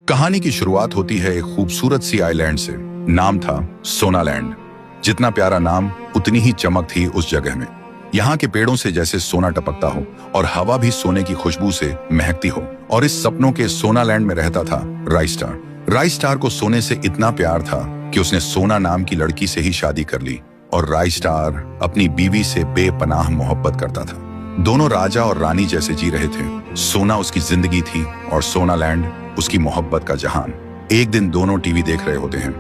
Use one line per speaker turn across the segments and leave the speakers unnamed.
कहानी की शुरुआत होती है एक खूबसूरत सी आइलैंड से। नाम था सोनालैंड। जितना प्यारा नाम उतनी ही चमक थी उस जगह में। यहाँ के पेड़ों से जैसे सोना टपकता हो और हवा भी सोने की खुशबू से महकती हो। और इस सपनों के सोनालैंड में रहता था राइस्टार। राइस्टार को सोने से इतना प्यार था कि उसने सोना नाम की लड़की से ही शादी कर ली और राइस्टार अपनी बीवी से बेपनाह मोहब्बत करता था। दोनों राजा और रानी जैसे जी रहे थे। सोना उसकी जिंदगी थी और सोनालैंड उसकी मोहब्बत का जहान। एक दिन दोनों टीवी देख रहे होते हैं,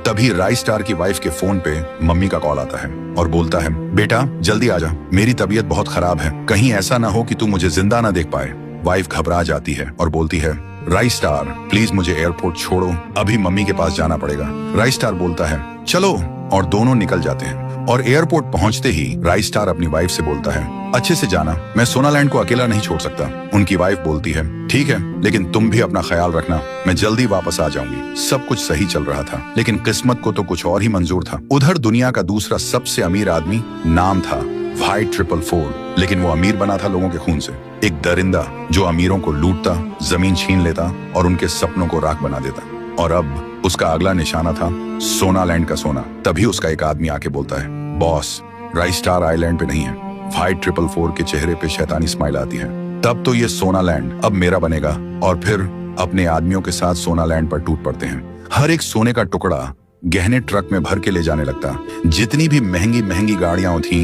तभी राइस्टार की वाइफ के फोन पे मम्मी का कॉल आता है और बोलता है, बेटा जल्दी आजा, मेरी तबीयत बहुत खराब है, कहीं ऐसा ना हो कि तू मुझे जिंदा ना देख पाए। वाइफ घबरा जाती है और बोलती है, राइस्टार प्लीज मुझे एयरपोर्ट छोड़ो, अभी मम्मी के पास जाना पड़ेगा। राइस्टार बोलता है, चलो, और दोनों निकल जाते हैं। और एयरपोर्ट पहुंचते ही राइस्टार अपनी वाइफ से बोलता है, अच्छे से जाना, मैं सोनालैंड को अकेला नहीं छोड़ सकता। उनकी वाइफ बोलती है, ठीक है, लेकिन तुम भी अपना ख्याल रखना, मैं जल्दी वापस आ जाऊंगी। सब कुछ सही चल रहा था, लेकिन किस्मत को तो कुछ और ही मंजूर था। उधर दुनिया का दूसरा सबसे अमीर आदमी, नाम था व्हाइट 444, लेकिन वो अमीर बना था लोगों के खून से। एक दरिंदा जो अमीरों को लूटता, जमीन छीन लेता और उनके सपनों को राख बना देता। और अब उसका अगला निशाना था सोनालैंड का सोना। तभी उसका एक आदमी आके बोलता है, बॉस, राइस्टार आइलैंड पे नहीं है। व्हाइट 444 के चेहरे पे शैतानी स्माइल आती है। तब तो ये सोनालैंड अब मेरा बनेगा। और फिर अपने आदमियों के साथ सोनालैंड पर टूट पड़ते हैं। हर एक सोने का टुकड़ा गहने ट्रक में भर के ले जाने लगता। जितनी भी महंगी महंगी गाड़ियां थी,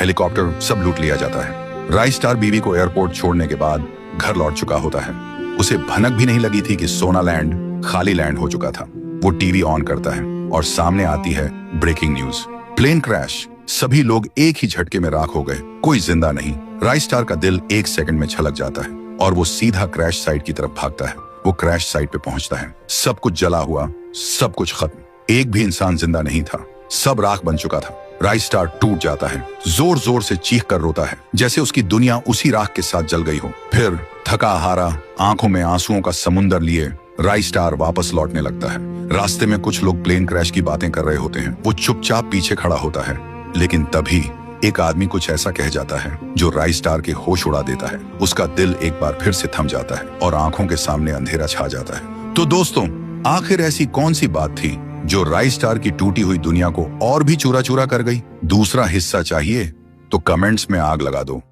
हेलीकॉप्टर, सब लूट लिया जाता है। राइस्टार बीवी को एयरपोर्ट छोड़ने के बाद घर लौट चुका होता है। उसे भनक भी नहीं लगी थी कि सोनालैंड खाली लैंड हो चुका था। वो टीवी ऑन करता है और सामने आती है ब्रेकिंग न्यूज, प्लेन क्रैश, सभी लोग एक ही झटके में राख हो गए, कोई जिंदा नहीं। राइस्टार का दिल एक सेकंड में छलक जाता है और वो सीधा क्रैश साइट की तरफ भागता है। वो क्रैश साइट पे पहुंचता है, सब कुछ जला हुआ, सब कुछ खत्म, एक भी इंसान जिंदा नहीं था, सब राख बन चुका था। राइस्टार टूट जाता है, जोर जोर से चीख कर रोता है, जैसे उसकी दुनिया उसी राख के साथ जल गई हो। फिर थका हारा, आंखों में आंसुओं का समुंदर लिए राइस्टार वापस लौटने लगता है। रास्ते में कुछ लोग प्लेन क्रैश की बातें कर रहे होते हैं। वो चुपचाप पीछे खड़ा होता है, लेकिन तभी एक आदमी कुछ ऐसा कह जाता है जो राइस्टार के होश उड़ा देता है। उसका दिल एक बार फिर से थम जाता है और आंखों के सामने अंधेरा छा जाता है। तो दोस्तों, आखिर ऐसी कौन सी बात थी जो राइस्टार की टूटी हुई दुनिया को और भी चूरा चूरा कर गई? दूसरा हिस्सा चाहिए तो कमेंट्स में आग लगा दो।